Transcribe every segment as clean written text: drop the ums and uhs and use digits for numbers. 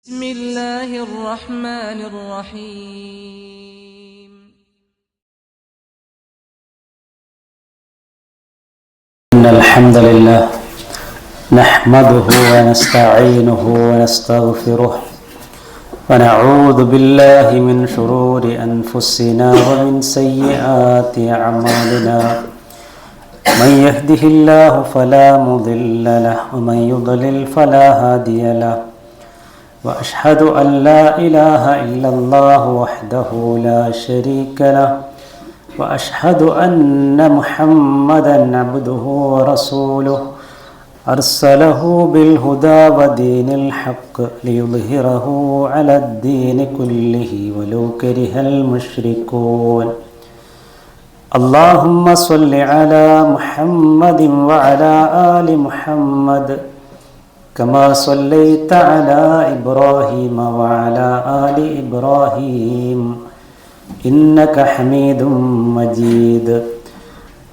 بسم الله الرحمن الرحيم. إن الحمد لله نحمده ونستعينه ونستغفره ونعوذ بالله من شرور أنفسنا ومن سيئات أعمالنا من يهده الله فلا مضل له ومن يضلل فلا هادي له وأشهد أن لا إله إلا الله وحده لا شريك له وأشهد أن محمدًا عبده ورسوله أرسله بالهدى ودين الحق ليظهره على الدين كله ولو كره المشركون. اللهم صل على محمد وعلى آل محمد كما صليت على إبراهيم وعلى آل إبراهيم إنك حميد مجيد.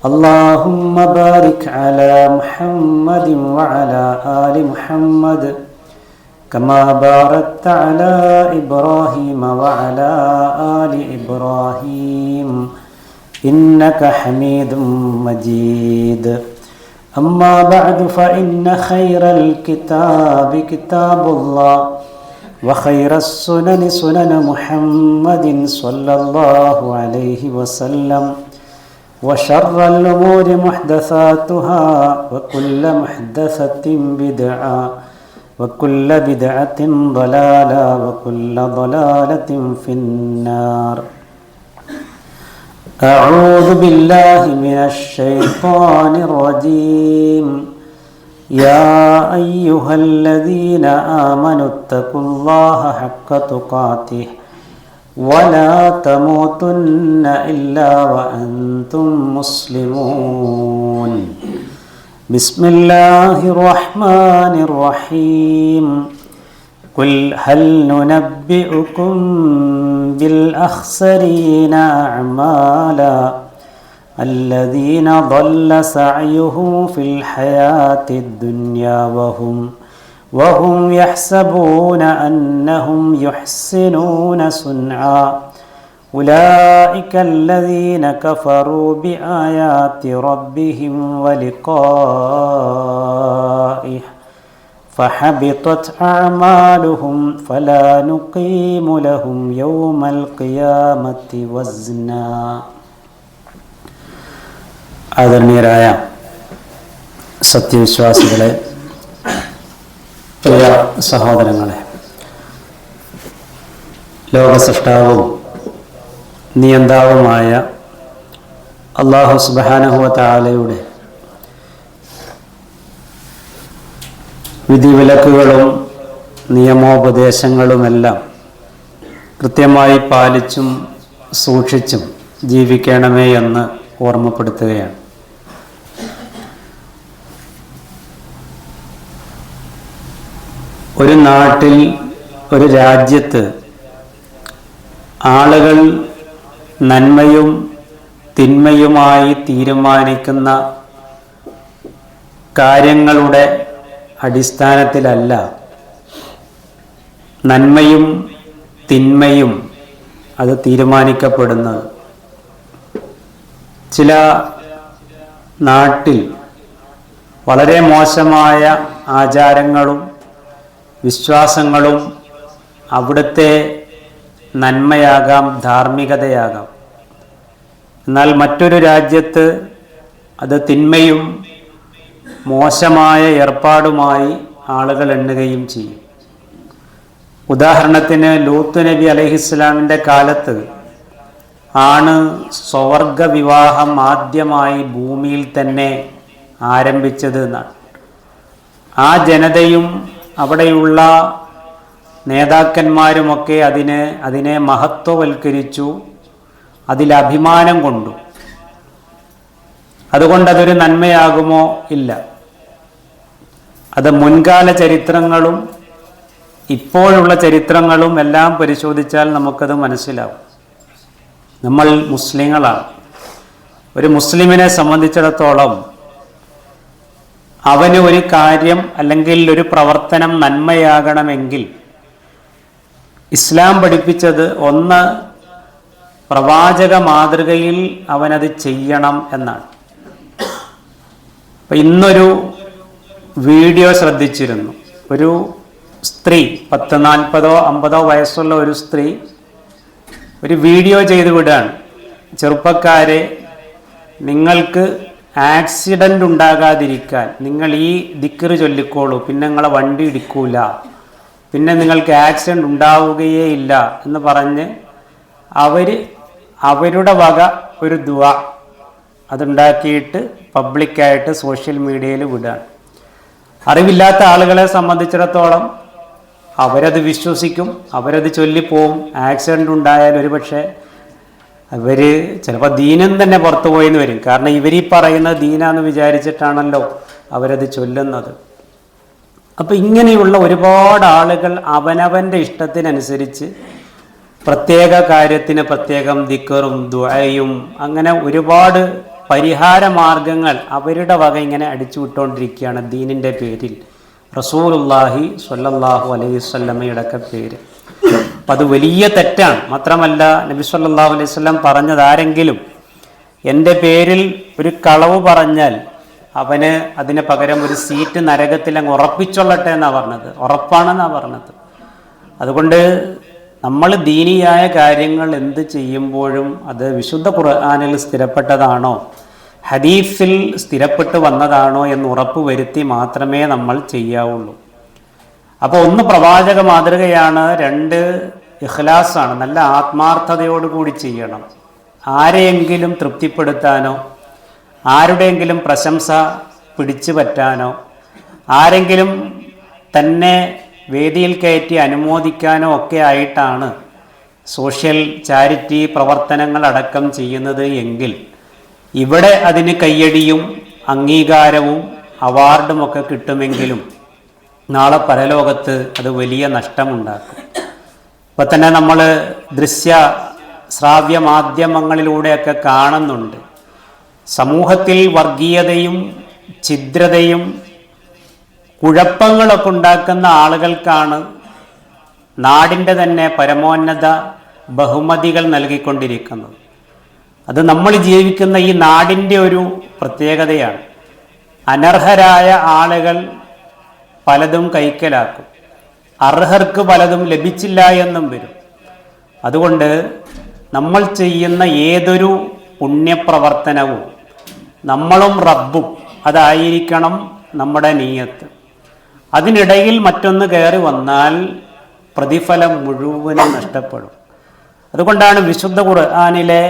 اللهم بارك على محمد وعلى آل محمد كما باركت على إبراهيم وعلى آل إبراهيم إنك حميد مجيد. أما بعد فإن خير الكتاب كتاب الله وخير السنن سنن محمد صلى الله عليه وسلم وشر الأمور محدثاتها وكل محدثة بدعة وكل بدعة ضلالة وكل ضلالة في النار. أعوذ بالله من الشيطان الرجيم. يا أيها الذين آمنوا اتقوا الله حق تقاته ولا تموتن إلا وأنتم مسلمون. بسم الله الرحمن الرحيم. قل هل ننبئكم بالأخسرين أعمالا الذين ضل سعيهم في الحياة الدنيا وهم يحسبون أنهم يحسنون صنعا أولئك الذين كفروا بآيات ربهم ولقائه فحبطت أعمالهم فلا نقيم لهم يوم القيامة وزنا. ആദരണീയരായ സത്യവിശ്വാസികളെ, പ്രിയ സഹോദരങ്ങളെ, ലോകസൃഷ്ടാവും നിയന്താവുമായ അല്ലാഹു സുബ്ഹാനഹു വ തആലയുടെ വിധിവിലക്കുകളും നിയമോപദേശങ്ങളുമെല്ലാം കൃത്യമായി പാലിച്ചും സൂക്ഷിച്ചും ജീവിക്കണമേ എന്ന് ഓർമ്മപ്പെടുത്തുകയാണ്. ഒരു നാട്ടിൽ, ഒരു രാജ്യത്ത് ആളുകൾ നന്മയും തിന്മയുമായി തീരുമാനിക്കുന്ന കാര്യങ്ങളുടെ അടിസ്ഥാനത്തിലല്ല നന്മയും തിന്മയും അത് തീരുമാനിക്കപ്പെടുന്നത്. ചില നാട്ടിൽ വളരെ മോശമായ ആചാരങ്ങളും വിശ്വാസങ്ങളും അവിടുത്തെ നന്മയാകാം, ധാർമ്മികതയാകാം. എന്നാൽ മറ്റൊരു രാജ്യത്ത് അത് തിന്മയും മോശമായ ഏർപ്പാടുമായി ആളുകൾ എണ്ണുകയും ചെയ്യും. ഉദാഹരണത്തിന് ലൂത്ത് നബി അലൈഹിസ്സലാമിൻ്റെ കാലത്ത് ആണ് സ്വവർഗ വിവാഹം ആദ്യമായി ഭൂമിയിൽ തന്നെ ആരംഭിച്ചത് എന്നാണ്. ആ ജനതയും അവിടെയുള്ള നേതാക്കന്മാരുമൊക്കെ അതിനെ മഹത്വവൽക്കരിച്ചു, അതിലഭിമാനം കൊണ്ടു. അതുകൊണ്ടതൊരു നന്മയാകുമോ? ഇല്ല. അത് മുൻകാല ചരിത്രങ്ങളും ഇപ്പോഴുള്ള ചരിത്രങ്ങളും എല്ലാം പരിശോധിച്ചാൽ നമുക്കത് മനസ്സിലാവും. നമ്മൾ മുസ്ലിങ്ങളാണ്. ഒരു മുസ്ലിമിനെ സംബന്ധിച്ചിടത്തോളം അവന് ഒരു കാര്യം അല്ലെങ്കിൽ ഒരു പ്രവർത്തനം നന്മയാകണമെങ്കിൽ ഇസ്ലാം പഠിപ്പിച്ചത് ഒന്ന്, പ്രവാചക മാതൃകയിൽ അവനത് ചെയ്യണം എന്നാണ്. അപ്പം ഇന്നൊരു വീഡിയോ ശ്രദ്ധിച്ചിരുന്നു. ഒരു സ്ത്രീ 40-50 വയസ്സുള്ള ഒരു സ്ത്രീ ഒരു വീഡിയോ ചെയ്ത് വിടുകയാണ്. ചെറുപ്പക്കാരെ, നിങ്ങൾക്ക് ആക്സിഡൻ്റ് ഉണ്ടാകാതിരിക്കാൻ നിങ്ങൾ ഈ ദിക്ർ ചൊല്ലിക്കോളൂ, പിന്നെ നിങ്ങളെ വണ്ടി ഇടിക്കൂല, പിന്നെ നിങ്ങൾക്ക് ആക്സിഡൻ്റ് ഉണ്ടാവുകയേ ഇല്ല എന്ന് പറഞ്ഞ് അവരുടെ വക ഒരു ദുആ അതുണ്ടാക്കിയിട്ട് പബ്ലിക്കായിട്ട് സോഷ്യൽ മീഡിയയിൽ വിടുകയാണ്. അറിവില്ലാത്ത ആളുകളെ സംബന്ധിച്ചിടത്തോളം അവരത് വിശ്വസിക്കും, അവരത് ചൊല്ലിപ്പോവും. ആക്സിഡൻ്റ് ഉണ്ടായാൽ ഒരുപക്ഷെ അവർ ചിലപ്പോൾ ദീനം തന്നെ പുറത്തു പോയെന്ന് വരും. കാരണം ഇവരീ പറയുന്നത് ദീനാന്ന് വിചാരിച്ചിട്ടാണല്ലോ അവരത് ചൊല്ലുന്നത്. അപ്പം ഇങ്ങനെയുള്ള ഒരുപാട് ആളുകൾ അവനവൻ്റെ ഇഷ്ടത്തിനനുസരിച്ച് പ്രത്യേക കാര്യത്തിന് പ്രത്യേകം ദിക്റും ദുആയും അങ്ങനെ ഒരുപാട് പരിഹാര മാർഗങ്ങൾ അവരുടെ വക ഇങ്ങനെ അടിച്ചു വിട്ടുകൊണ്ടിരിക്കുകയാണ് ദീനിൻ്റെ പേരിൽ, റസൂലുള്ളാഹി സ്വല്ലല്ലാഹു അലൈഹി വസല്ലമയുടെ ഒക്കെ പേര്. അപ്പം അത് വലിയ തെറ്റാണ്. മാത്രമല്ല നബി സ്വല്ലല്ലാഹു അലൈഹി വസല്ലം പറഞ്ഞത്, ആരെങ്കിലും എൻ്റെ പേരിൽ ഒരു കളവ് പറഞ്ഞാൽ അവന് അതിന് പകരം ഒരു സീറ്റ് നരകത്തിൽ അങ്ങ് ഉറപ്പിച്ചൊള്ളട്ടെ എന്നാണ് പറഞ്ഞത്. ഉറപ്പാണെന്നാണ് പറഞ്ഞത്. അതുകൊണ്ട് നമ്മൾ ദീനിയായ കാര്യങ്ങൾ എന്ത് ചെയ്യുമ്പോഴും അത് വിശുദ്ധ ഖുർആനിൽ സ്ഥിരപ്പെട്ടതാണോ, ഹദീസിൽ സ്ഥിരപ്പെട്ട് വന്നതാണോ എന്ന് ഉറപ്പ് വരുത്തി മാത്രമേ നമ്മൾ ചെയ്യാവുള്ളൂ. അപ്പോൾ ഒന്ന്, പ്രവാചക മാതൃകയാണ്. 2, ഇഖ്ലാസാണ്. നല്ല ആത്മാർത്ഥതയോടുകൂടി ചെയ്യണം. ആരെയെങ്കിലും തൃപ്തിപ്പെടുത്താനോ ആരുടെയെങ്കിലും പ്രശംസ പിടിച്ചു പറ്റാനോ ആരെങ്കിലും തന്നെ വേദിയിൽ കയറ്റി അനുമോദിക്കാനോ ഒക്കെ ആയിട്ടാണ് സോഷ്യൽ ചാരിറ്റി പ്രവർത്തനങ്ങളടക്കം ചെയ്യുന്നത് എങ്കിൽ ഇവിടെ അതിന് കയ്യടിയും അംഗീകാരവും അവാർഡുമൊക്കെ കിട്ടുമെങ്കിലും നാളെ പരലോകത്ത് അത് വലിയ നഷ്ടമുണ്ടാക്കും. ഇപ്പം തന്നെ നമ്മൾ ദൃശ്യ ശ്രാവ്യ മാധ്യമങ്ങളിലൂടെയൊക്കെ കാണുന്നുണ്ട്, സമൂഹത്തിൽ വർഗീയതയും ഛിദ്രതയും കുഴപ്പങ്ങളൊക്കെ ഉണ്ടാക്കുന്ന ആളുകൾക്കാണ് നാടിൻ്റെ തന്നെ പരമോന്നത ബഹുമതികൾ നൽകിക്കൊണ്ടിരിക്കുന്നത്. അത് നമ്മൾ ജീവിക്കുന്ന ഈ നാടിൻ്റെ ഒരു പ്രത്യേകതയാണ്. അനർഹരായ ആളുകൾ പലതും കൈക്കലാക്കും, അർഹർക്ക് പലതും ലഭിച്ചില്ല എന്നും വരും. അതുകൊണ്ട് നമ്മൾ ചെയ്യുന്ന ഏതൊരു പുണ്യപ്രവർത്തനവും നമ്മളും റബ്ബും അതായിരിക്കണം നമ്മുടെ നീയത്ത്. അതിനിടയിൽ മറ്റൊന്ന് കയറി വന്നാൽ പ്രതിഫലം മുഴുവനും നഷ്ടപ്പെടും. അതുകൊണ്ടാണ് വിശുദ്ധ ഖുർആനിലെ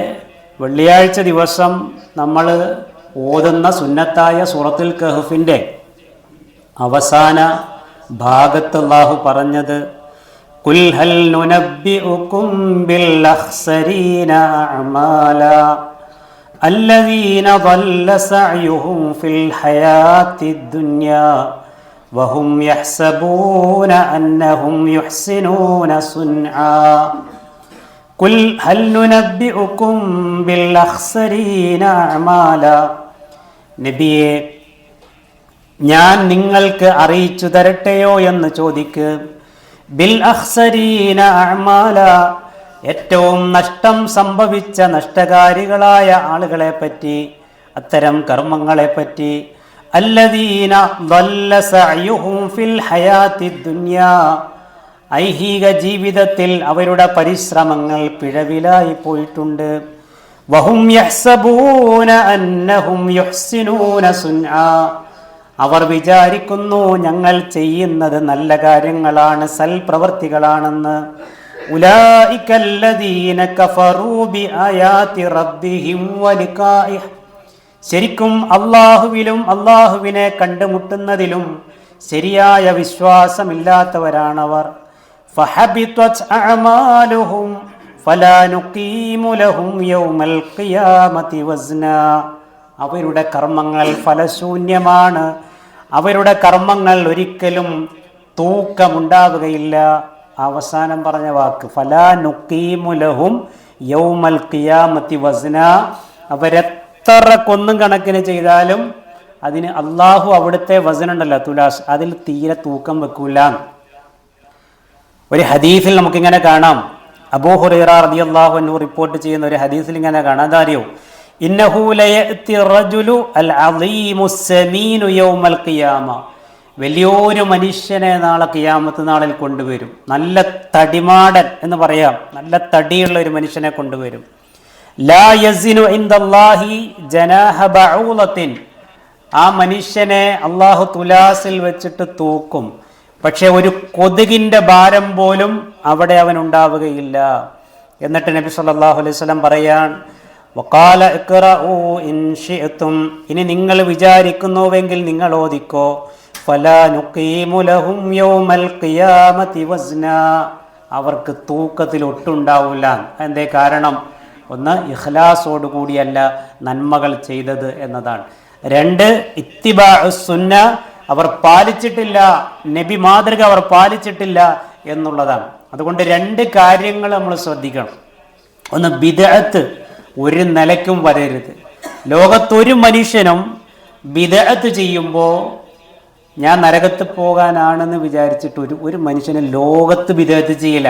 വെള്ളിയാഴ്ച ദിവസം നമ്മൾ ഓതുന്ന സുന്നത്തായ സൂറത്തുൽ കഹ്ഫിൻ്റെ അവസാന ഭാഗത്ത് അല്ലാഹു പറഞ്ഞത്, ഖുൽ ഹൽ നുനബ്ബിഉകും ബിൽ അഖ്സരീന അഅമാല الذين ضل سعيهم في الحياة الدنيا وهم يحسبون أنهم يحسنون صنعا قل هل ننبئكم بالأخسرين أعمالا. നബിയെ, ഞാൻ നിങ്ങൾക്ക് അറിയിച്ചു തരട്ടെയോ എന്ന് ചോദിക്ക്. ബിൽ അഖ്സരീന അഅമാല, ഏറ്റവും നഷ്ടം സംഭവിച്ച നഷ്ടകാരികളായ ആളുകളെ പറ്റി, അത്തരം കർമ്മങ്ങളെപ്പറ്റി. അല്ലദീന ضل സഅയുഹും ഫിൽ ഹയാത്തി ദുനിയാ, ഐഹിക ജീവിതത്തിൽ അവരുടെ പരിശ്രമങ്ങൾ പിഴവിലായി പോയിട്ടുണ്ട്. വഹും യഹ്സബൂന അന്നഹും യുഹ്സിനൂന സുൻആ, അവർ വിചാരിക്കുന്നു ഞങ്ങൾ ചെയ്യുന്നത് നല്ല കാര്യങ്ങളാണ്, സൽപ്രവർത്തികളാണെന്ന്. ഉലൈക അല്ലദീന കഫറൂ ബിആയാതി റബ്ബിഹിം വലിഖാഇഹ്, ശരിക്കും അല്ലാഹുവിലും അല്ലാഹുവിനെ കണ്ടുമുട്ടുന്നതിലും ശരിയായ വിശ്വാസമില്ലാത്തവരാണവർ. ഫഹബിതത് അഅമാലുഹും ഫലാ നുഖീമു ലഹും യൗമൽ ഖിയാമത്തി വസ്നാ, അവരുടെ കർമ്മങ്ങൾ ഫലശൂന്യമാണ്, അവരുടെ കർമ്മങ്ങൾ ഒരിക്കലും തൂക്കമുണ്ടാവുകയില്ല. അവസാനം പറഞ്ഞ വാക്ക് ഫലാ നുഖീമു ലഹും യൗമൽ ഖിയാമത്തി വസ്നാ, അവരെത്ര കൊന്നും കണക്കിന് ചെയ്താലും അതിന് അള്ളാഹു അവിടുത്തെ വസനുണ്ടല്ലോ തുലാസ്, അതിൽ തീരെ തൂക്കം വെക്കൂല. ഒരു ഹദീസിൽ നമുക്കിങ്ങനെ കാണാം, അബൂ ഹുറൈറ റളിയല്ലാഹു അൻഹു റിപ്പോർട്ട് ചെയ്യുന്ന ഒരു ഹദീസിൽ ഇങ്ങനെ കാണാം, അതറിയോ, ഇന്നഹു ലയഅതി റജുലു അൽ അളീമുസ് സമീനു യൗമൽ ഖിയാമ, വലിയൊരു മനുഷ്യനെ നാളെ ഖിയാമത്ത് നാളിൽ കൊണ്ടുവരും. നല്ല തടിമാടൻ എന്ന് പറയാം, നല്ല തടിയുള്ള ഒരു മനുഷ്യനെ കൊണ്ടുവരും. ലാ യസിനു ഇൻദല്ലാഹി ജനാഹ ബഊലത്തിൻ, ആ മനുഷ്യനെ അള്ളാഹു തുലാസിൽ വെച്ചിട്ട് തൂക്കും, പക്ഷെ ഒരു കൊതുകിന്റെ ഭാരം പോലും അവിടെ അവൻ ഉണ്ടാവുകയില്ല. എന്നിട്ട് നബി സല്ലല്ലാഹു അലൈഹി വസല്ലം പറയാൻ, വഖാല ഇഖ്റഊ ഇൻ ശിഅ്തും, ഇനി നിങ്ങൾ വിചാരിക്കുന്നുവെങ്കിൽ നിങ്ങൾ ഓതിക്കോ, ഫലാ നുഖീമു ലഹും യൗമൽ ഖിയാമത്തി വസ്നാ, അവർക്ക് തൂക്കത്തിൽ ഒട്ടുണ്ടാവില്ല. എന്തേ കാരണം? ഒന്ന്, ഇഖ്ലാസോട് കൂടിയല്ല നന്മകൾ ചെയ്തത് എന്നതാണ്. രണ്ട്, ഇത്തിബാഉ സുന്ന, അവർ പാലിച്ചിട്ടില്ല, നബി മാതൃക അവർ പാലിച്ചിട്ടില്ല എന്നുള്ളതാണ്. അതുകൊണ്ട് രണ്ട് കാര്യങ്ങൾ നമ്മൾ ശ്രദ്ധിക്കണം. ഒന്ന്, ബിദ്അത്ത് ഒരു നിലയ്ക്കും വരരുത്. ലോകത്തൊരു മനുഷ്യനും ബിദ്അത്ത് ചെയ്യുമ്പോൾ ഞാൻ നരകത്ത് പോകാനാണെന്ന് വിചാരിച്ചിട്ട് ഒരു മനുഷ്യന് ലോകത്ത് ബിദ്അത്ത് ചെയ്യില്ല.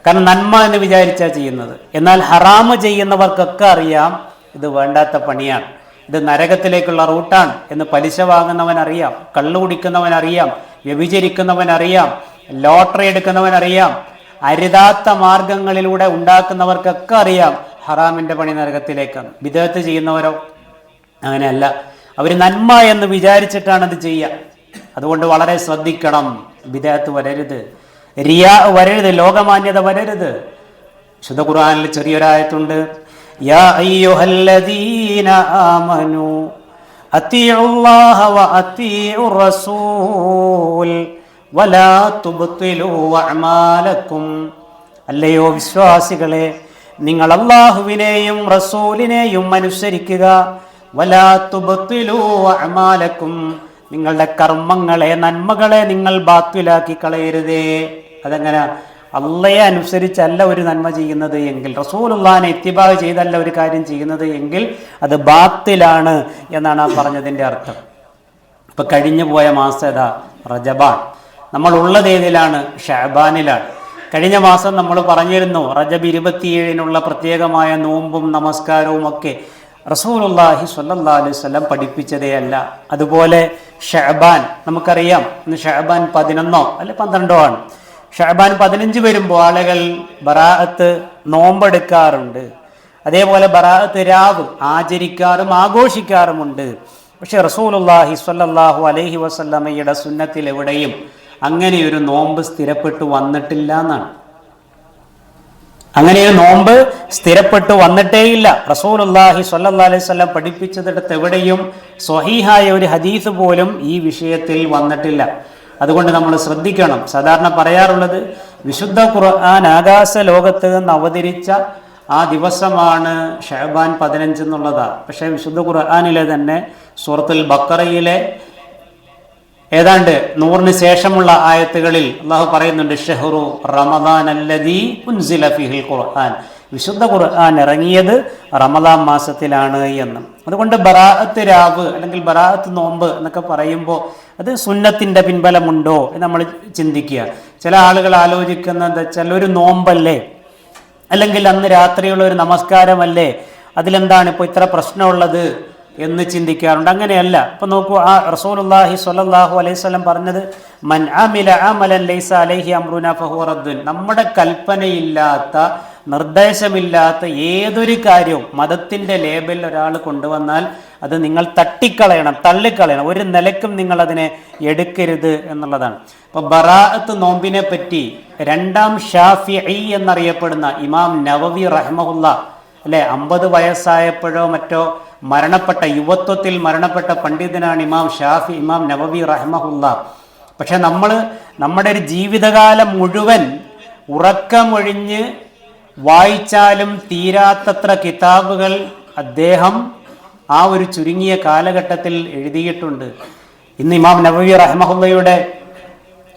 കാരണം നന്മ എന്ന് വിചാരിച്ചാണ് ചെയ്യുന്നത്. എന്നാൽ ഹറാമ് ചെയ്യുന്നവർക്കൊക്കെ അറിയാം ഇത് വേണ്ടാത്ത പണിയാണ്, ഇത് നരകത്തിലേക്കുള്ള റൂട്ടാണ് എന്ന് പലിശ വാങ്ങുന്നവൻ അറിയാം, കള്ളു കുടിക്കുന്നവൻ അറിയാം, വ്യഭിചരിക്കുന്നവൻ അറിയാം, ലോട്ടറി എടുക്കുന്നവൻ അറിയാം, അരുതാത്ത മാർഗങ്ങളിലൂടെ ഉണ്ടാക്കുന്നവർക്കൊക്കെ അറിയാം ഹറാമിൻ്റെ പണി നരകത്തിലേക്കാണ്. ബിദ്അത്ത് ചെയ്യുന്നവരോ അങ്ങനെയല്ല, അവർ നന്മ എന്ന് വിചാരിച്ചിട്ടാണ് അത് ചെയ്യുക. അതുകൊണ്ട് വളരെ ശ്രദ്ധിക്കണം, ബിദ്അത്ത് വരരുത്, റിയാ വരരുത്, ലോകമാന്യത വരരുത്. വിശുദ്ധ ഖുർആനിൽ ചെറിയൊരായത്തുണ്ട്, യാ അയ്യുഹല്ലദീന ആമനു അത്തിഉല്ലാഹ വ അത്തിഉർ റസൂൽ വലാ തുബ്തിലൂ അഅമാലക്കും, അല്ലയോ വിശ്വാസികളെ, നിങ്ങൾ അല്ലാഹുവിനെയും റസൂലിനെയും അനുസരിക്കുക, വലാ തുബ്തിലൂ അഅമാലക്കും, നിങ്ങളുടെ കർമ്മങ്ങളെ നന്മകളെ നിങ്ങൾ ബാത്തിലാക്കി കളയരുതേ. അതെങ്ങനെ? അള്ളയെ അനുസരിച്ചല്ല ഒരു നന്മ ചെയ്യുന്നത് എങ്കിൽ, റസൂലുള്ളാഹിനെ ഇത്തിബാ ചെയ്തല്ല ഒരു കാര്യം ചെയ്യുന്നത് എങ്കിൽ അത് ബാത്തിലാണ് എന്നാണ് ആ പറഞ്ഞതിൻ്റെ അർത്ഥം. ഇപ്പം കഴിഞ്ഞു പോയ മാസം ഏതാ? റജബാൻ. നമ്മൾ ഉള്ളത് ഏതിലാണ്? ഷഅബാനിലാണ്. കഴിഞ്ഞ മാസം നമ്മൾ പറഞ്ഞിരുന്നു റജബ് 27-നുള്ള പ്രത്യേകമായ നോമ്പും നമസ്കാരവും ഒക്കെ റസൂലുള്ളാഹി സ്വല്ലല്ലാഹു അലൈഹി വസല്ലം പഠിപ്പിച്ചതേ അല്ല. അതുപോലെ ഷഅബാൻ നമുക്കറിയാം, ഇന്ന് ഷഅബാൻ 11 അല്ലെ 12 ആണ്. ഷഅബാൻ 15 വരുമ്പോൾ ആളുകൾ ബറാഅത്ത് നോമ്പെടുക്കാറുണ്ട്. അതേപോലെ ബറാഅത്ത് രാവ് ആചരിക്കാറും ആഘോഷിക്കാറുമുണ്ട്. പക്ഷെ റസൂലുള്ളാഹി സ്വല്ലല്ലാഹു അലൈഹി വസല്ലമയുടെ സുന്നത്തിൽ എവിടെയും അങ്ങനെയൊരു നോമ്പ് സ്ഥിരപ്പെട്ടു വന്നിട്ടില്ല എന്നാണ്. അങ്ങനെ ഒരു നോമ്പ് സ്ഥിരപ്പെട്ടു വന്നിട്ടേയില്ല. റസൂലുള്ളാഹി സ്വല്ലല്ലാഹു അലൈഹി വസല്ലം പഠിപ്പിച്ചതിടത്ത് എവിടെയും സ്വഹീഹായ ഒരു ഹദീസ് പോലും ഈ വിഷയത്തിൽ വന്നിട്ടില്ല. അതുകൊണ്ട് നമ്മൾ ശ്രദ്ധിക്കണം. സാധാരണ പറയാറുള്ളത് വിശുദ്ധ ഖുർആൻ ആകാശ ലോകത്ത് നിന്ന് അവതരിച്ച ആ ദിവസമാണ് ഷഅബാൻ 15 എന്നുള്ളതാണ്. പക്ഷേ വിശുദ്ധ ഖുർആനിലെ തന്നെ സൂറത്തുൽ ബഖറയിലെ ഏതാണ്ട് 100-ന് ശേഷമുള്ള ആയത്തുകളിൽ അള്ളാഹു പറയുന്നുണ്ട്, ഷഹ്റു റമദാൻ അല്ലദീ ഉൻസില ഫീഹിൽ ഖുർആൻ, വിശുദ്ധ ഖുർആൻ ഇറങ്ങിയത് റമദാൻ മാസത്തിലാണ് എന്ന്. അതുകൊണ്ട് ബറാഅത്ത് രാവ് അല്ലെങ്കിൽ ബറാഅത്ത് നോമ്പ് എന്നൊക്കെ പറയുമ്പോൾ അത് സുന്നത്തിൻ്റെ പിൻബലമുണ്ടോ എന്ന് നമ്മൾ ചിന്തിക്കുക. ചില ആളുകൾ ആലോചിക്കുന്നത് എന്താ വെച്ചാൽ, ഒരു നോമ്പല്ലേ, അല്ലെങ്കിൽ അന്ന് രാത്രിയുള്ള ഒരു നമസ്കാരമല്ലേ, അതിലെന്താണ് ഇപ്പോൾ ഇത്ര പ്രശ്നമുള്ളത് എന്ന് ചിന്തിക്കാറുണ്ട്. അങ്ങനെയല്ല. ഇപ്പം നോക്കൂ, ആ റസൂലുള്ളാഹി സ്വല്ലല്ലാഹു അലൈഹി വസല്ലം പറഞ്ഞത്, മൻ അമില അമലൻ ലൈസ അലൈഹി അംറുനാ ഫഹുവ റദ്ദുൻ, നമ്മുടെ കൽപ്പനയില്ലാത്ത നിർദ്ദേശമില്ലാത്ത ഏതൊരു കാര്യവും മതത്തിൻ്റെ ലേബലിൽ ഒരാൾ കൊണ്ടുവന്നാൽ അത് നിങ്ങൾ തട്ടിക്കളയണം, തള്ളിക്കളയണം, ഒരു നിലയ്ക്കും നിങ്ങൾ അതിനെ എടുക്കരുത് എന്നുള്ളതാണ്. അപ്പോൾ ബറാഅത്ത് നോമ്പിനെ പറ്റി രണ്ടാം ഷാഫിഈ എന്നറിയപ്പെടുന്ന ഇമാം നവവി റഹ്മഹുല്ലാ, അല്ലേ, 50 വയസ്സായപ്പോഴോ മറ്റോ മരണപ്പെട്ട, യുവത്വത്തിൽ മരണപ്പെട്ട പണ്ഡിതനാണ് ഇമാം നവവി റഹ്മഹുല്ലാ. പക്ഷെ നമ്മുടെ ഒരു ജീവിതകാലം മുഴുവൻ ഉറക്കമൊഴിഞ്ഞ് വായിച്ചാലും തീരാത്തത്ര കിതാബുകൾ അദ്ദേഹം ആ ഒരു ചുരുങ്ങിയ കാലഘട്ടത്തിൽ എഴുതിയിട്ടുണ്ട്. ഇന്ന് ഇമാം നവവി റഹ്മഹുല്ലയുടെ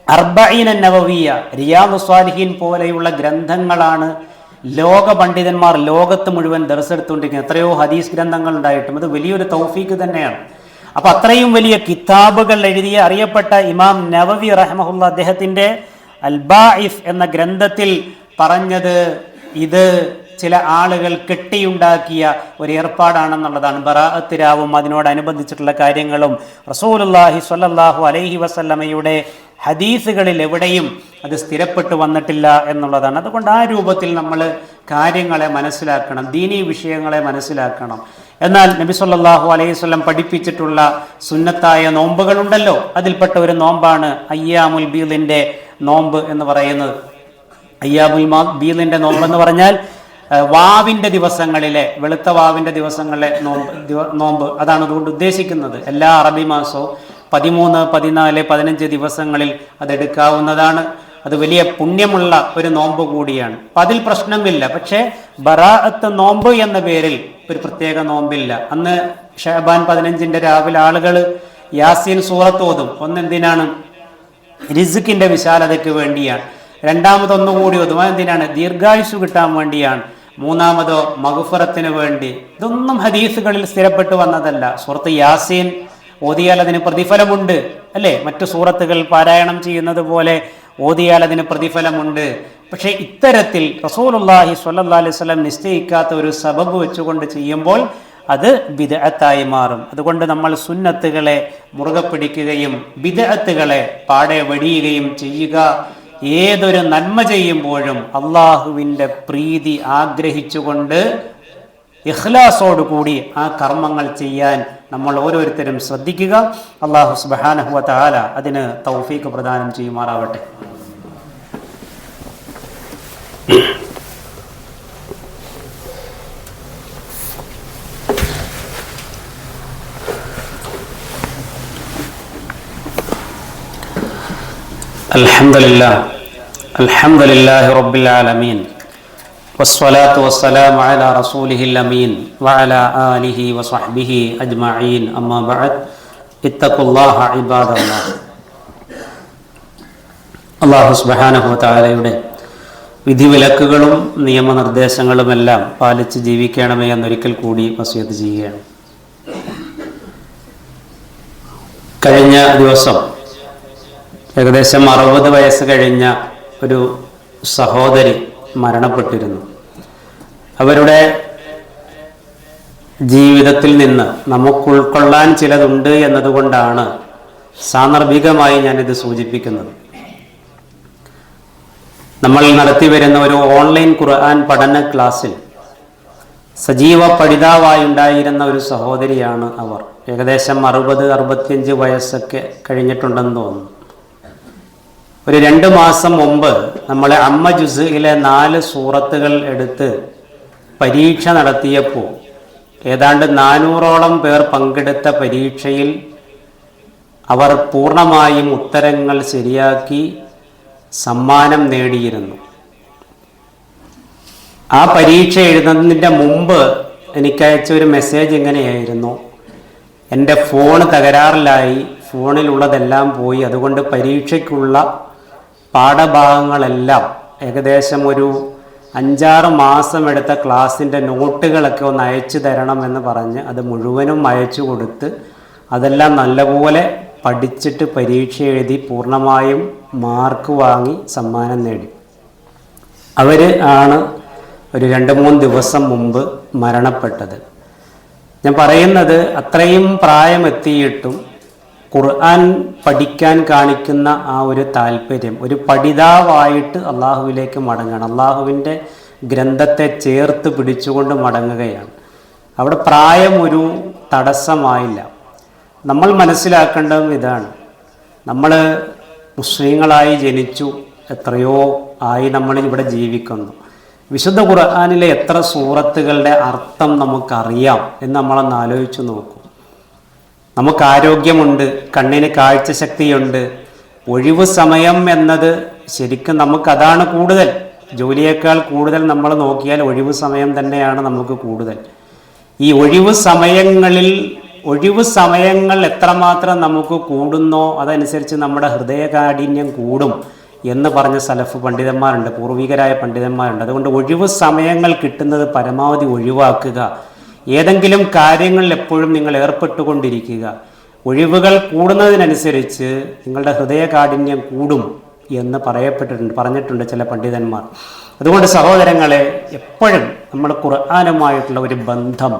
അർബഈന നവവിയ, റിയാദുസ് സ്വാലിഹീൻ പോലെയുള്ള ഗ്രന്ഥങ്ങളാണ് ലോക പണ്ഡിതന്മാർ ലോകത്ത് മുഴുവൻ ദർസെടുത്തുകൊണ്ടിരിക്കുന്നത്. എത്രയോ ഹദീസ് ഗ്രന്ഥങ്ങൾ ഉണ്ടായിട്ടും അത് വലിയൊരു തൗഫീക്ക് തന്നെയാണ്. അപ്പം അത്രയും വലിയ കിതാബുകൾ എഴുതിയ അറിയപ്പെട്ട ഇമാം നവവി റഹ്മഹുല്ല അദ്ദേഹത്തിൻ്റെ അൽ ബാഇഫ് എന്ന ഗ്രന്ഥത്തിൽ പറഞ്ഞത് ഇത് ചില ആളുകൾ കെട്ടിയുണ്ടാക്കിയ ഒരു ഏർപ്പാടാണെന്നുള്ളതാണ്. ബറാഅത്ത് രാവും അതിനോടനുബന്ധിച്ചിട്ടുള്ള കാര്യങ്ങളും റസൂലുള്ളാഹി സ്വല്ലല്ലാഹു അലൈഹി വസല്ലമയുടെ ഹദീസുകളിൽ എവിടെയും അത് സ്ഥിരപ്പെട്ടു വന്നിട്ടില്ല എന്നുള്ളതാണ്. അതുകൊണ്ട് ആ രൂപത്തിൽ നമ്മൾ കാര്യങ്ങളെ മനസ്സിലാക്കണം, ദീനീ വിഷയങ്ങളെ മനസ്സിലാക്കണം. എന്നാൽ നബി സല്ലല്ലാഹു അലൈഹി വസല്ലം പഠിപ്പിച്ചിട്ടുള്ള സുന്നത്തായ നോമ്പുകളുണ്ടല്ലോ, അതിൽപ്പെട്ട ഒരു നോമ്പാണ് അയ്യാമുൽ ബീദിന്റെ നോമ്പ് എന്ന് പറയുന്നത്. അയ്യാമുൽ ബീദിന്റെ നോമ്പ് എന്ന് പറഞ്ഞാൽ വാവിന്റെ ദിവസങ്ങളിലെ, വെളുത്ത വാവിന്റെ ദിവസങ്ങളിലെ നോമ്പ് അതാണ് അതുകൊണ്ട് ഉദ്ദേശിക്കുന്നത്. എല്ലാ അറബി മാസവും 13, 14, 15 ദിവസങ്ങളിൽ അതെടുക്കാവുന്നതാണ്. അത് വലിയ പുണ്യമുള്ള ഒരു നോമ്പ് കൂടിയാണ്. അപ്പം അതിൽ പ്രശ്നമില്ല. പക്ഷേ ബറാഅത്ത് നോമ്പ് എന്ന പേരിൽ ഒരു പ്രത്യേക നോമ്പില്ല. അന്ന് ഷഅബാൻ 15 രാവിലെ ആളുകൾ യാസീൻ സൂറത്ത് ഓതും. ഒന്നെന്തിനാണ്? റിസ്കിന്റെ വിശാലതയ്ക്ക് വേണ്ടിയാണ്. രണ്ടാമതൊന്നുകൂടി ഓതും. എന്തിനാണ്? ദീർഘായുസ് കിട്ടാൻ വേണ്ടിയാണ്. മൂന്നാമതോ മഗ്ഫിറത്തിന് വേണ്ടി. ഇതൊന്നും ഹദീസുകളിൽ സ്ഥിരപ്പെട്ടു വന്നതല്ല. സൂറത്ത് യാസീൻ ഓതിയാൽ അതിന് പ്രതിഫലമുണ്ട്, അല്ലേ? മറ്റു സൂറത്തുകൾ പാരായണം ചെയ്യുന്നത് പോലെ ഓതിയാൽ അതിന് പ്രതിഫലമുണ്ട്. പക്ഷേ ഇത്തരത്തിൽ റസൂലുള്ളാഹി സ്വല്ലല്ലാഹു അലൈഹി വസല്ലം നിശ്ചയിക്കാത്ത ഒരു സബബ് വെച്ചുകൊണ്ട് ചെയ്യുമ്പോൾ അത് ബിദ്അത്തായി മാറും. അതുകൊണ്ട് നമ്മൾ സുന്നത്തുകളെ മുറുകെ പിടിക്കുകയും ബിദ്അത്തുകളെ പാടെ വെടിയുകയും ചെയ്യുക. ഏതൊരു നന്മ ചെയ്യുമ്പോഴും അള്ളാഹുവിൻ്റെ പ്രീതി ആഗ്രഹിച്ചുകൊണ്ട് ഇഖ്ലാസോടുകൂടി ആ കർമ്മങ്ങൾ ചെയ്യാൻ നമ്മൾ ഓരോരുത്തരും ശ്രദ്ധിക്കുക. അള്ളാഹു സുബ്ഹാനഹു വ തആല അതിന് തൗഫീഖ് പ്രദാനം ചെയ്യുമാറാവട്ടെ. അൽഹംദുലില്ലാഹി റബ്ബിൽ ആലമീൻ വസ്സലാത്തു വസ്സലാമു അലാ റസൂലിഹിൽ അമീൻ വഅലാ ആലിഹി വസഹ്ബിഹി അജ്മഈൻ. അമ്മാ ബഅദ്. ഇത്തഖുല്ലാഹ ഇബാദല്ലാഹ്. അല്ലാഹു സുബ്ഹാനഹു വ തആലയുടെ വിധിവിലക്കുകളും നിയമനിർദ്ദേശങ്ങളുമെല്ലാം പാലിച്ച് ജീവിക്കണമേ എന്നൊരിക്കൽ കൂടി വസിയത്ത് ചെയ്യുകയാണ്. കഴിഞ്ഞ ദിവസം ഏകദേശം 60 വയസ്സ് കഴിഞ്ഞ ഒരു സഹോദരി മരണപ്പെട്ടിരുന്നു. അവരുടെ ജീവിതത്തിൽ നിന്ന് നമുക്ക് ഉൾക്കൊള്ളാൻ ചിലതുണ്ട് എന്നതുകൊണ്ടാണ് സാന്ദർഭികമായി ഞാനിത് സൂചിപ്പിക്കുന്നത്. നമ്മൾ നടത്തി വരുന്ന ഒരു ഓൺലൈൻ ഖുർആൻ പഠന ക്ലാസ്സിൽ സജീവ പഠിതാവായുണ്ടായിരുന്ന ഒരു സഹോദരിയാണ് അവർ. ഏകദേശം 60-65 വയസ്സൊക്കെ കഴിഞ്ഞിട്ടുണ്ടെന്ന് തോന്നുന്നു. ഒരു 2 മാസം മുമ്പ് നമ്മളെ അമ്മ ജുസ്ഇലെ 4 സൂറത്തുകൾ എടുത്ത് പരീക്ഷ നടത്തിയപ്പോൾ ഏതാണ്ട് 400ഓളം പേർ പങ്കെടുത്ത പരീക്ഷയിൽ അവർ പൂർണ്ണമായും ഉത്തരങ്ങൾ ശരിയാക്കി സമ്മാനം നേടിയിരുന്നു. ആ പരീക്ഷ എഴുതുന്നതിൻ്റെ മുമ്പ് എനിക്കയച്ച ഒരു മെസ്സേജ് ഇങ്ങനെയായിരുന്നു: എൻ്റെ ഫോൺ തകരാറിലായി, ഫോണിലുള്ളതെല്ലാം പോയി, അതുകൊണ്ട് പരീക്ഷയ്ക്കുള്ള പാഠഭാഗങ്ങളെല്ലാം ഏകദേശം ഒരു 5-6 മാസം എടുത്ത ക്ലാസ്സിൻ്റെ നോട്ടുകളൊക്കെ ഒന്ന് അയച്ചു തരണമെന്ന് പറഞ്ഞ് അത് മുഴുവനും അയച്ചു കൊടുത്ത് അതെല്ലാം നല്ലപോലെ പഠിച്ചിട്ട് പരീക്ഷ എഴുതി പൂർണ്ണമായും മാർക്ക് വാങ്ങി സമ്മാനം നേടി. അവർ ആണ് ഒരു 2-3 ദിവസം മുമ്പ് മരണപ്പെട്ടത്. ഞാൻ പറയുന്നത്, അത്രയും പ്രായമെത്തിയിട്ടും ഖുർആൻ പഠിക്കാൻ കാണിക്കുന്ന ആ ഒരു താല്പര്യം, ഒരു പഠിതാവായിട്ട് അള്ളാഹുവിലേക്ക് മടങ്ങണം, അള്ളാഹുവിൻ്റെ ഗ്രന്ഥത്തെ ചേർത്ത് പിടിച്ചുകൊണ്ട് മടങ്ങുകയാണ്. അവിടെ പ്രായം ഒരു തടസ്സമായില്ല. നമ്മൾ മനസ്സിലാക്കേണ്ടതും ഇതാണ്: നമ്മൾ മുസ്ലിങ്ങളായി ജനിച്ചു, എത്രയോ ആയി നമ്മൾ ഇവിടെ ജീവിക്കുന്നു. വിശുദ്ധ ഖുർആനിലെ എത്ര സൂറത്തുകളുടെ അർത്ഥം നമുക്കറിയാം എന്ന് നമ്മളൊന്ന് ആലോചിച്ച് നോക്കൂ. നമുക്ക് ആരോഗ്യമുണ്ട്, കണ്ണിന് കാഴ്ചശക്തിയുണ്ട്. ഒഴിവ് സമയം എന്നത് ശരിക്കും നമുക്കതാണ് കൂടുതൽ. ജോലിയേക്കാൾ കൂടുതൽ നമ്മൾ നോക്കിയാൽ ഒഴിവ് സമയം തന്നെയാണ് നമുക്ക് കൂടുതൽ. ഈ ഒഴിവ് സമയങ്ങൾ എത്രമാത്രം നമുക്ക് കൂടുന്നോ അതനുസരിച്ച് നമ്മുടെ ഹൃദയകാഠിന്യം കൂടും എന്ന് പറഞ്ഞ സലഫ് പണ്ഡിതന്മാരുണ്ട്, പൂർവികരായ പണ്ഡിതന്മാരുണ്ട്. അതുകൊണ്ട് ഒഴിവ് സമയങ്ങൾ കിട്ടുന്നത് പരമാവധി ഒഴിവാക്കുക. ഏതെങ്കിലും കാര്യങ്ങളിൽ എപ്പോഴും നിങ്ങൾ ഏർപ്പെട്ടുകൊണ്ടിരിക്കുക. ഒഴിവുകൾ കൂടുന്നതിനനുസരിച്ച് നിങ്ങളുടെ ഹൃദയകാഠിന്യം കൂടും എന്ന് പറഞ്ഞിട്ടുണ്ട് ചില പണ്ഡിതന്മാർ. അതുകൊണ്ട് സഹോദരങ്ങളെ, എപ്പോഴും നമ്മൾ ഖുർആനുമായിട്ടുള്ള ഒരു ബന്ധം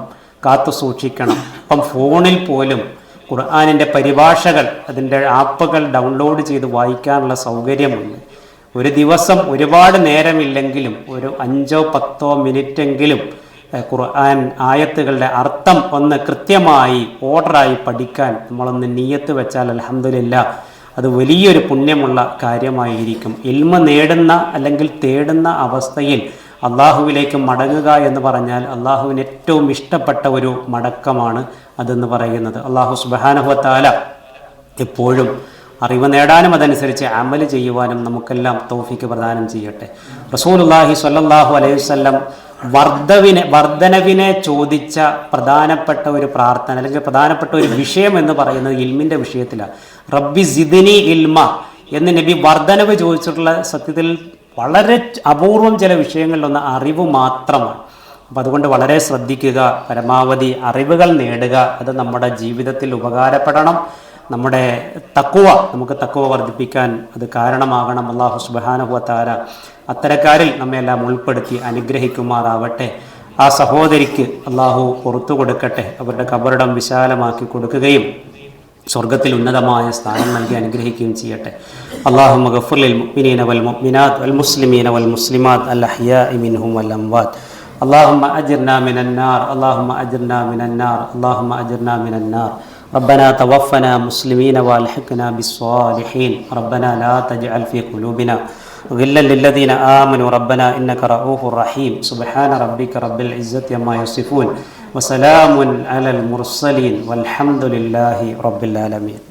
കാത്തു സൂക്ഷിക്കണം. ഇപ്പം ഫോണിൽ പോലും ഖുർആനിൻ്റെ പരിഭാഷകൾ, അതിൻ്റെ ആപ്പുകൾ ഡൗൺലോഡ് ചെയ്ത് വായിക്കാനുള്ള സൗകര്യമുണ്ട്. ഒരു ദിവസം ഒരുപാട് നേരമില്ലെങ്കിലും ഒരു 5-10 മിനിറ്റെങ്കിലും ഖുർആൻ ആയത്തുകളുടെ അർത്ഥം ഒന്ന് കൃത്യമായി ഓർഡറായി പഠിക്കാൻ നമ്മളൊന്ന് നിയ്യത്ത് വെച്ചാൽ അൽഹംദുലില്ലാഹ് അത് വലിയൊരു പുണ്യമുള്ള കാര്യമായിരിക്കും. ഇൽമ നേടുന്ന അല്ലെങ്കിൽ തേടുന്ന അവസ്ഥയിൽ അള്ളാഹുവിലേക്ക് മടങ്ങുക എന്ന് പറഞ്ഞാൽ അള്ളാഹുവിന് ഏറ്റവും ഇഷ്ടപ്പെട്ട ഒരു മടക്കമാണ് അതെന്ന് പറയുന്നത്. അള്ളാഹു സുബ്ഹാനഹു വ തആല എപ്പോഴും അറിവ് നേടാനും അതനുസരിച്ച് അമല് ചെയ്യുവാനും നമുക്കെല്ലാം തൗഫീക്ക് പ്രദാനം ചെയ്യട്ടെ. റസൂലുള്ളാഹി സ്വല്ലല്ലാഹു അലൈഹി വസല്ലം വർധനവിനെ ചോദിച്ച പ്രധാനപ്പെട്ട ഒരു പ്രാർത്ഥന അല്ലെങ്കിൽ പ്രധാനപ്പെട്ട ഒരു വിഷയം എന്ന് പറയുന്നത് ഇൽമിൻ്റെ വിഷയത്തിലാണ്. റബ്ബി സിദ്നി ഇൽമ എന്ന് നബി വർധനവ് ചോദിച്ചിട്ടുള്ള സത്യത്തിൽ വളരെ അപൂർവം ചില വിഷയങ്ങളിലൊന്ന് അറിവ് മാത്രമാണ്. അപ്പം അതുകൊണ്ട് വളരെ ശ്രദ്ധിക്കുക, പരമാവധി അറിവുകൾ നേടുക. അത് നമ്മുടെ ജീവിതത്തിൽ ഉപകാരപ്പെടണം. നമ്മുടെ നമുക്ക് തഖ്വ വർദ്ധിപ്പിക്കാൻ അത് കാരണമാകണം. അല്ലാഹു സുബ്ഹാനഹു വ തആല അത്തരക്കാരിൽ നമ്മെല്ലാം ഉൾപ്പെടുത്തി അനുഗ്രഹിക്കുമാറാവട്ടെ. ആ സഹോദരിക്ക് അല്ലാഹു പുറത്തു കൊടുക്കട്ടെ, അവരുടെ ഖബറിടം വിശാലമാക്കി കൊടുക്കുകയും സ്വർഗത്തിൽ ഉന്നതമായ സ്ഥാനം നൽകി അനുഗ്രഹിക്കുകയും ചെയ്യട്ടെ. അല്ലാഹുമ്മ ഗഫിർ ലിൽ മുഅ്മിനീന വൽ മുഅ്മിനാത്ത് വൽ മുസ്ലിമീന വൽ മുസ്ലിമാത്ത് അൽ അഹ്യാഇ മിൻഹും വൽ അംവാത്ത്. اللهم أجرنا من النار اللهم أجرنا من النار اللهم أجرنا من النار. ربنا توفنا مسلمين والحقنا بالصالحين. ربنا لا تجعل في قلوبنا غلا للذين آمنوا ربنا إنك رؤوف رحيم. سبحان ربك رب العزة عما يصفون وسلام على المرسلين والحمد لله رب العالمين.